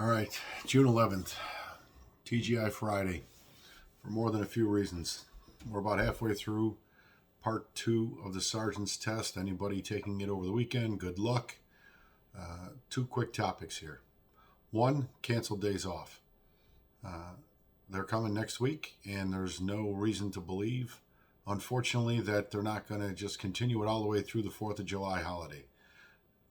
All right, June 11th, TGI Friday, for more than a few reasons. We're about halfway through part 2 of the sergeant's test. Anybody taking it over the weekend, good luck. Two quick topics here. One, canceled days off. They're coming next week, and there's no reason to believe, unfortunately, that they're not going to just continue it all the way through the 4th of July holiday.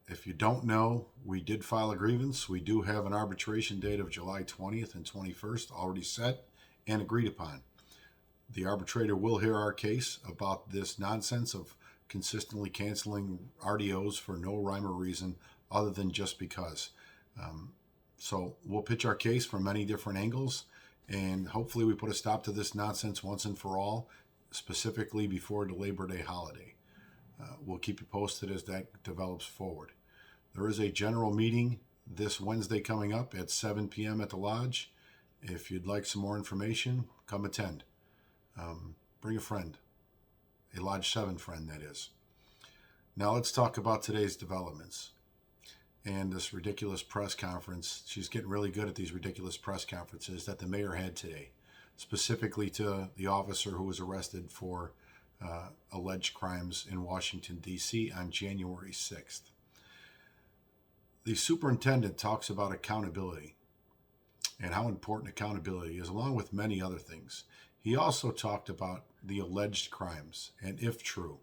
If you don't know, we did file a grievance. We do have an arbitration date of July 20th and 21st already set and agreed upon. The arbitrator will hear our case about this nonsense of consistently canceling RDOs for no rhyme or reason other than just because. So we'll pitch our case from many different angles, and hopefully we put a stop to this nonsense once and for all, specifically before the Labor Day holiday. We'll keep you posted as that develops forward. There is a general meeting this Wednesday coming up at 7 p.m. at the Lodge. If you'd like some more information, come attend. Bring a friend, a Lodge 7 friend, that is. Now let's talk about today's developments and this ridiculous press conference. She's getting really good at these ridiculous press conferences that the mayor had today, specifically to the officer who was arrested for alleged crimes in Washington, D.C. on January 6th. The superintendent talks about accountability and how important accountability is, along with many other things. He also talked about the alleged crimes and if true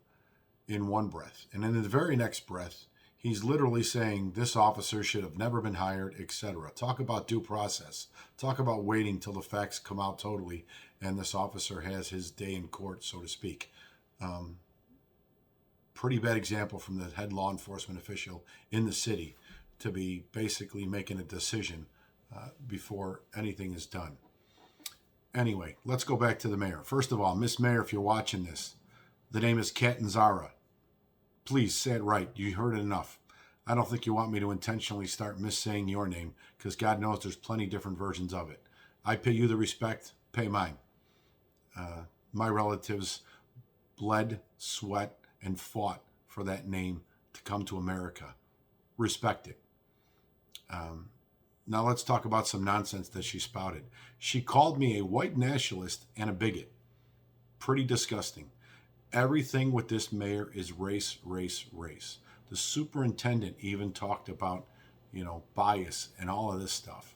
in one breath. And in the very next breath, he's literally saying this officer should have never been hired, etc. Talk about due process. Talk about waiting till the facts come out totally and this officer has his day in court, so to speak. Pretty bad example from the head law enforcement official in the city to be basically making a decision before anything is done. Anyway, let's go back to the mayor. First of all, Miss Mayor, if you're watching this, the name is Catanzara. Please say it right. You heard it enough. I don't think you want me to intentionally start missaying your name, because God knows there's plenty different versions of it. I pay you the respect, pay mine. My relatives bled, sweat, and fought for that name to come to America. Respect it. Now let's talk about some nonsense that she spouted. She called me a white nationalist and a bigot. Pretty disgusting. Everything with this mayor is race, race, race. The superintendent even talked about, bias and all of this stuff.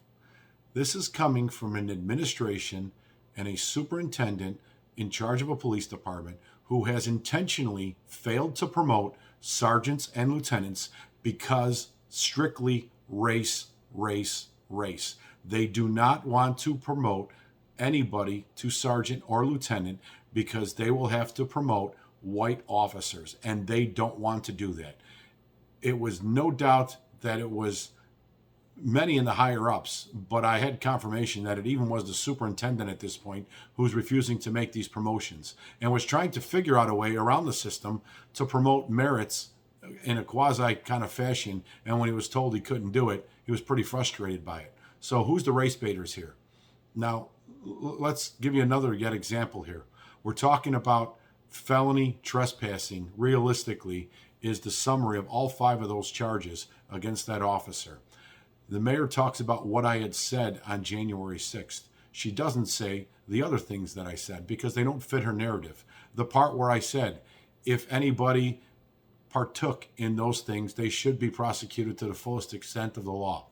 This is coming from an administration and a superintendent in charge of a police department who has intentionally failed to promote sergeants and lieutenants because strictly race, race, race. They do not want to promote anybody to sergeant or lieutenant because they will have to promote white officers, and they don't want to do that. It was no doubt that it was many in the higher ups, but I had confirmation that it even was the superintendent at this point who's refusing to make these promotions and was trying to figure out a way around the system to promote merits in a quasi kind of fashion. And when he was told he couldn't do it, he was pretty frustrated by it. So who's the race baiters here? Now, let's give you another yet example here. We're talking about felony trespassing. Realistically, is the summary of all 5 of those charges against that officer. The mayor talks about what I had said on January 6th. She doesn't say the other things that I said because they don't fit her narrative. The part where I said, if anybody partook in those things, they should be prosecuted to the fullest extent of the law.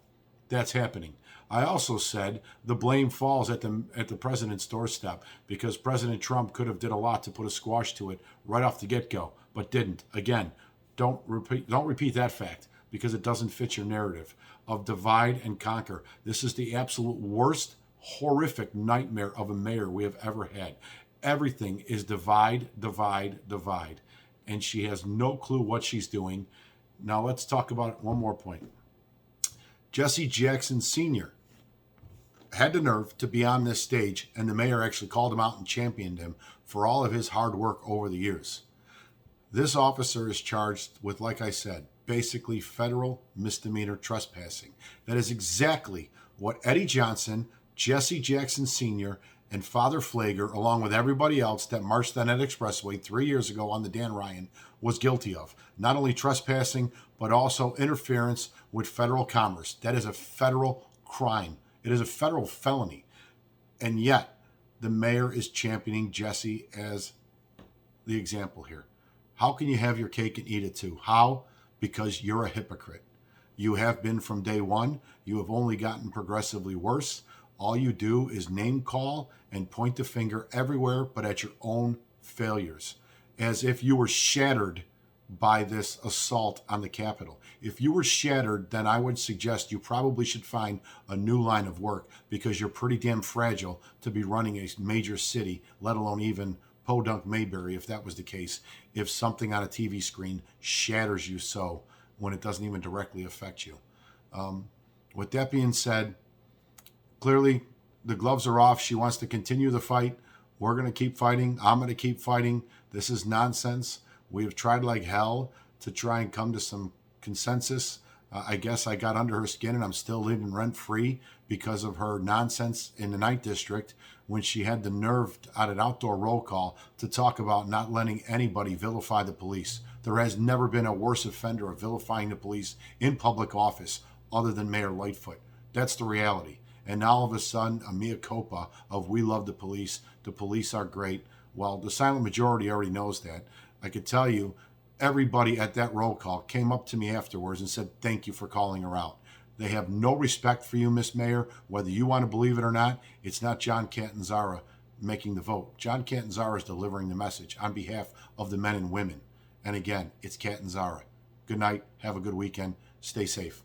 That's happening. I also said the blame falls at the president's doorstep because President Trump could have did a lot to put a squash to it right off the get-go, but didn't. Again, don't repeat that fact because it doesn't fit your narrative of divide and conquer. This is the absolute worst, horrific nightmare of a mayor we have ever had. Everything is divide, divide, divide. And she has no clue what she's doing. Now let's talk about one more point. Jesse Jackson Sr. had the nerve to be on this stage, and the mayor actually called him out and championed him for all of his hard work over the years. This officer is charged with, like I said, basically federal misdemeanor trespassing. That is exactly what Eddie Johnson, Jesse Jackson Sr., and Father Flager, along with everybody else that marched on that expressway 3 years ago on the Dan Ryan, was guilty of. Not only trespassing, but also interference with federal commerce. That is a federal crime. It is a federal felony. And yet, the mayor is championing Jesse as the example here. How can you have your cake and eat it too? How? Because you're a hypocrite. You have been from day one. You have only gotten progressively worse. All you do is name call and point the finger everywhere but at your own failures, as if you were shattered by this assault on the Capitol. If you were shattered, then I would suggest you probably should find a new line of work, because you're pretty damn fragile to be running a major city, let alone even Podunk Mayberry, if that was the case, if something on a TV screen shatters you so when it doesn't even directly affect you. With that being said, clearly the gloves are off. She wants to continue the fight. We're going to keep fighting. I'm going to keep fighting. This is nonsense. We have tried like hell to try and come to some consensus. I guess I got under her skin, and I'm still living rent-free because of her nonsense in the 9th District when she had the nerve at an outdoor roll call to talk about not letting anybody vilify the police. There has never been a worse offender of vilifying the police in public office other than Mayor Lightfoot. That's the reality. And now all of a sudden, a mea culpa of we love the police are great. Well, the silent majority already knows that. I could tell you, everybody at that roll call came up to me afterwards and said, thank you for calling her out. They have no respect for you, Miss Mayor. Whether you want to believe it or not, it's not John Catanzara making the vote. John Catanzara is delivering the message on behalf of the men and women. And again, it's Catanzara. Good night. Have a good weekend. Stay safe.